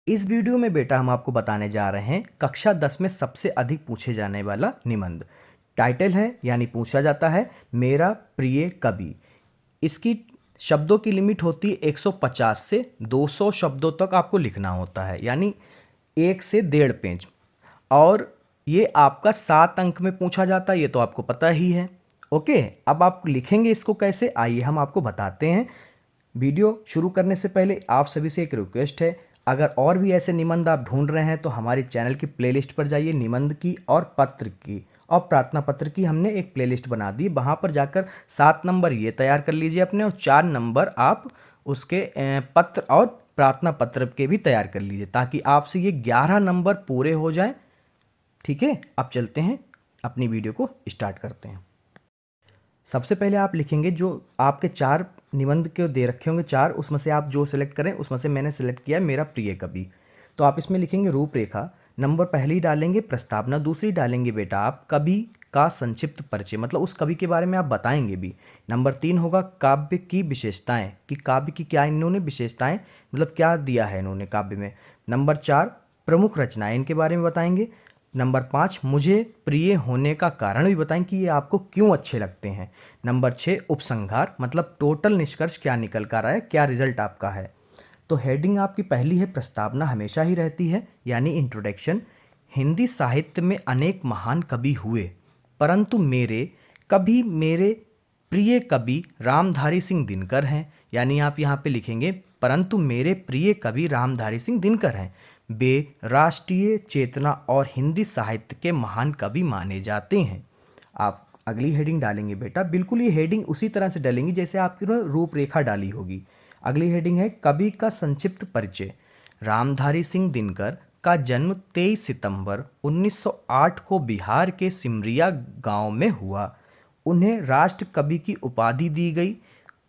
इस वीडियो में बेटा हम आपको बताने जा रहे हैं कक्षा 10 में सबसे अधिक पूछे जाने वाला निबंध। टाइटल है यानी पूछा जाता है मेरा प्रिय कवि। इसकी शब्दों की लिमिट होती है 150 से 200 शब्दों तक आपको लिखना होता है, यानी 1 से 1.5 पेज। और ये आपका 7 अंक में पूछा जाता है, ये तो आपको पता ही है। ओके, अब आप लिखेंगे इसको कैसे, आइए हम आपको बताते हैं। वीडियो शुरू करने से पहले आप सभी से एक रिक्वेस्ट है, अगर और भी ऐसे निबंध आप ढूंढ रहे हैं तो हमारे चैनल की प्लेलिस्ट पर जाइए। निबंध की और पत्र की और प्रार्थना पत्र की हमने एक प्लेलिस्ट बना दी, वहाँ पर जाकर 7 नंबर ये तैयार कर लीजिए अपने, और 4 नंबर आप उसके पत्र और प्रार्थना पत्र के भी तैयार कर लीजिए, ताकि आपसे ये 11 नंबर पूरे हो जाएं। ठीक है, अब चलते हैं अपनी वीडियो को स्टार्ट करते हैं। सबसे पहले आप लिखेंगे जो आपके 4 निबंध के दे रखे होंगे, 4, उसमें से आप जो सेलेक्ट करें, उसमें से मैंने सेलेक्ट किया है मेरा प्रिय कवि। तो आप इसमें लिखेंगे रूपरेखा। नंबर पहली डालेंगे प्रस्तावना, दूसरी डालेंगे बेटा आप कवि का संक्षिप्त परिचय, मतलब उस कवि के बारे में आप बताएंगे भी। नंबर 3 होगा काव्य की विशेषताएं, कि काव्य की क्या इन्होंने विशेषताएं, मतलब क्या दिया है इन्होंने काव्य में। नंबर 4 प्रमुख रचनाएं, इनके बारे में बताएंगे। नंबर 5 मुझे प्रिय होने का कारण भी बताएं कि ये आपको क्यों अच्छे लगते हैं। नंबर 6 उपसंहार, मतलब टोटल निष्कर्ष क्या निकल कर आया है, क्या रिजल्ट आपका है। तो हेडिंग आपकी पहली है प्रस्तावना, हमेशा ही रहती है, यानी इंट्रोडक्शन। हिंदी साहित्य में अनेक महान कवि हुए, परंतु मेरे प्रिय कवि रामधारी सिंह दिनकर हैं, यानी आप यहाँ पे लिखेंगे परंतु मेरे प्रिय कवि रामधारी सिंह दिनकर हैं। वे राष्ट्रीय चेतना और हिंदी साहित्य के महान कवि माने जाते हैं। आप अगली हेडिंग डालेंगे बेटा, बिल्कुल ये हेडिंग उसी तरह से डालेंगी जैसे आपकी रूपरेखा डाली होगी। अगली हेडिंग है कवि का संक्षिप्त परिचय। रामधारी सिंह दिनकर का जन्म 23 सितंबर 1908 को बिहार के सिमरिया गांव में हुआ। उन्हें राष्ट्र कवि की उपाधि दी गई।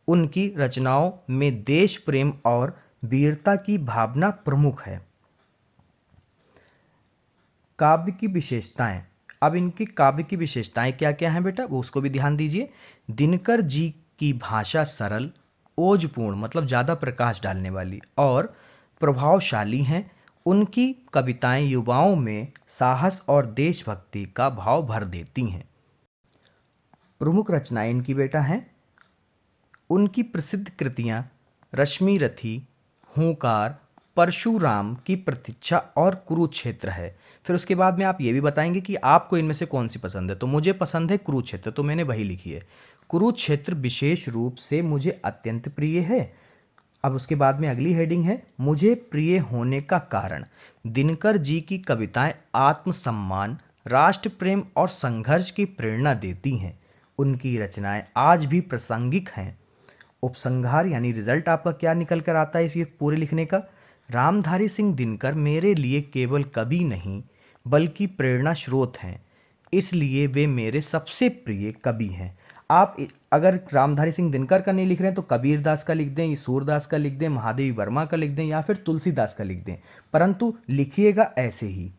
उनकी रचनाओं में देश प्रेम और वीरता की भावना प्रमुख है। काव्य की विशेषताएं, अब इनकी काव्य की विशेषताएं क्या क्या हैं बेटा, वो उसको भी ध्यान दीजिए। दिनकर जी की भाषा सरल, ओजपूर्ण, मतलब ज़्यादा प्रकाश डालने वाली और प्रभावशाली हैं। उनकी कविताएं युवाओं में साहस और देशभक्ति का भाव भर देती हैं। प्रमुख रचनाएं इनकी बेटा हैं, उनकी प्रसिद्ध कृतियां रश्मि रथी, हूंकार, परशुराम की प्रतीक्षा और कुरुक्षेत्र है। फिर उसके बाद में आप ये भी बताएंगे कि आपको इनमें से कौन सी पसंद है। तो मुझे पसंद है कुरुक्षेत्र, तो मैंने वही लिखी है। कुरुक्षेत्र विशेष रूप से मुझे अत्यंत प्रिय है। अब उसके बाद में अगली हेडिंग है मुझे प्रिय होने का कारण। दिनकर जी की कविताएं आत्मसम्मान, राष्ट्र प्रेम और संघर्ष की प्रेरणा देती हैं। उनकी रचनाएं आज भी प्रासंगिक हैं। उपसंहार यानी रिजल्ट आपका क्या निकल कर आता है ये पूरे लिखने का। रामधारी सिंह दिनकर मेरे लिए केवल कवि नहीं बल्कि प्रेरणा स्रोत हैं, इसलिए वे मेरे सबसे प्रिय कवि हैं। आप अगर रामधारी सिंह दिनकर का नहीं लिख रहे हैं तो कबीर दास का लिख दें, सूरदास का लिख दें, महादेवी वर्मा का लिख दें, या फिर तुलसीदास का लिख दें, परंतु लिखिएगा ऐसे ही।